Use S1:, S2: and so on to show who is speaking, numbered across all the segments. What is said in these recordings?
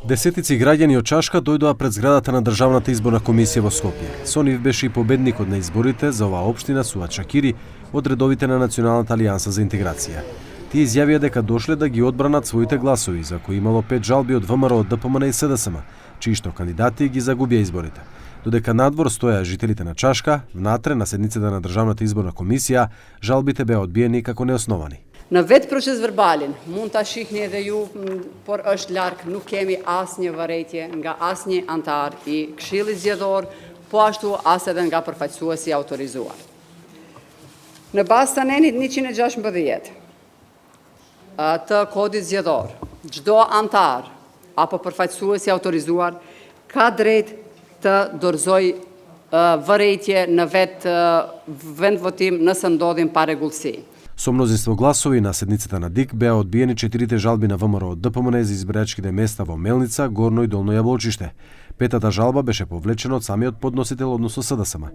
S1: Десетици граѓани од Чашка дојдоа пред зградата на Државната изборна комисија во Скопје. Со нив беше и победникот на изборите за оваа општина Суат Шакири од редовите на Националната алијанса за интеграција. Тие изјавија дека дошле да ги одбранат своите гласови, за кои имало 5 жалби од ВМРО, ДПМН и СДСМ, чии што кандидати ги загубија изборите. Додека надвор стоја жителите на Чашка, внатре на седницата на Државната изборна комисија, жалбите беа одбиени како неосновани.
S2: Në vetë procesverbalin, mund ta shihni edhe ju, por është larg, nuk kemi asnjë vërejtje nga asnjë antar i Këshillit Zgjedhor, po ashtu as edhe nga përfaqësuesi autorizuar. Në bazë të nenit 116 të kodit zgjedhor, çdo antar apo përfaqësuesi autorizuar ka drejt të dorëzoj vërejtje në vetë vendvotim nëse ndodhin parregullsi.
S1: Со мнозинство гласови на седницата на ДИК беа одбиени 4 жалби на ВМРО од ДПМН за избирачките места во Мелница, Горно и Долно Јаволчиште. Петата жалба беше повлечена од самиот подносител, односно СДСМ.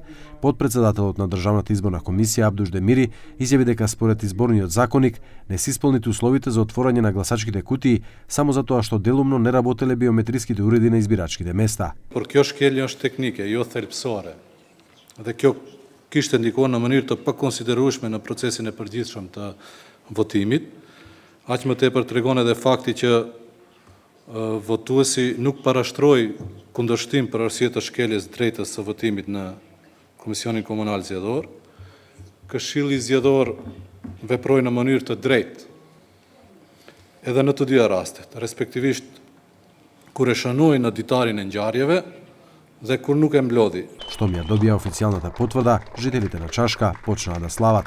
S1: Подпредседателот на Државната изборна комисија Абдуш Демири изјави дека според изборниот законник не се исполнити условите за отворање на гласачките кутии само затоа што делумно не работеле биометриските уреди на избирачките места.
S3: Por kjo shkelje është teknike, jo thelbësore. Dhe kjo kishte ndikuar në mënyrë të pakonsiderueshme në procesin e përgjithshëm të votimit. Aq më tepër tregon edhe fakti që votuesi nuk parashtroi kundërshtim për arsye të shkeljes drejtës së votimit në Komisionin Komunal Zgjedhor. Këshilli Zgjedhor veproi në mënyrë të drejtë edhe në të dyja rastet, respektivisht kur e shënoi në ditarin e ngjarjeve dhe kur nuk e mblodhi.
S1: Штом ја добија официјалната потврда, жителите на Чашка почнаа да слават.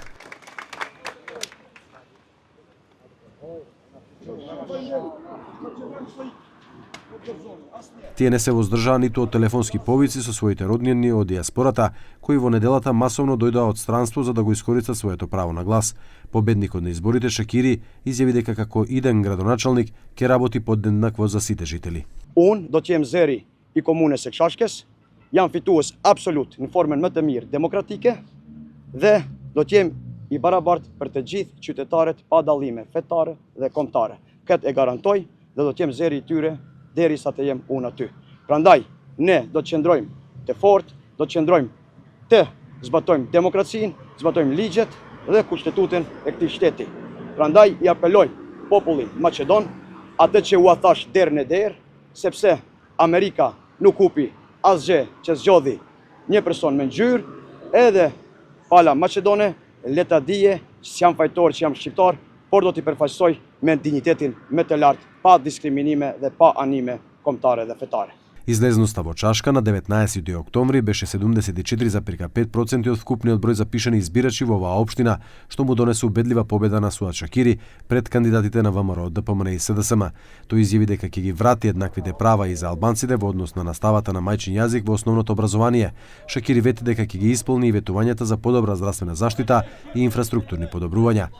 S1: Тие не се воздржаа ниту од телефонски повици со своите роднини од диаспората, кои во неделата масовно дојдоа од странство за да го искористат своето право на глас. Победникот на изборите Шакири изјави дека како иден градоначалник ќе работи подеднакво за сите жители.
S4: Unë do të jem zëri i komunës së Çashkës, jam fitues absolut në formën më të mirë demokratike dhe do të jem i barabartë për të gjithë qytetarët pa dallime fetare dhe kombëtare. Këtë e garantoj dhe do të jem zëri i tyre derisa të jem unë aty. Prandaj ne do të qëndrojmë të fortë, do të qëndrojmë të zbatojmë demokracinë, zbatojmë ligjet dhe kushtetutën e këtij shteti. Prandaj i apeloj popullin maqedon, atë që u thash derë në derë, sepse Amerika nuk hupi asgjë që zgjodhi një person me ngjyrë, edhe pala Maqedone le ta dije që jam fajtor, që jam shqiptar, por do t'i përfaqësoj me dinjitetin më të lartë, pa diskriminime dhe pa anime kombëtare dhe fetare.
S1: Излезноста во Чашка на 19 октомври беше 74,5% од вкупниот број запишани избирачи во оваа општина, што му донесе убедлива победа на Суат Шакири пред кандидатите на ВМРО, ДПМН и СДСМ. Тој изјави дека ќе ги врати еднаквите права и за албанците во однос на наставата на мајчин јазик во основното образование. Шакири вети дека ќе ги исполни и ветувањата за подобра здравствена заштита и инфраструктурни подобрувања.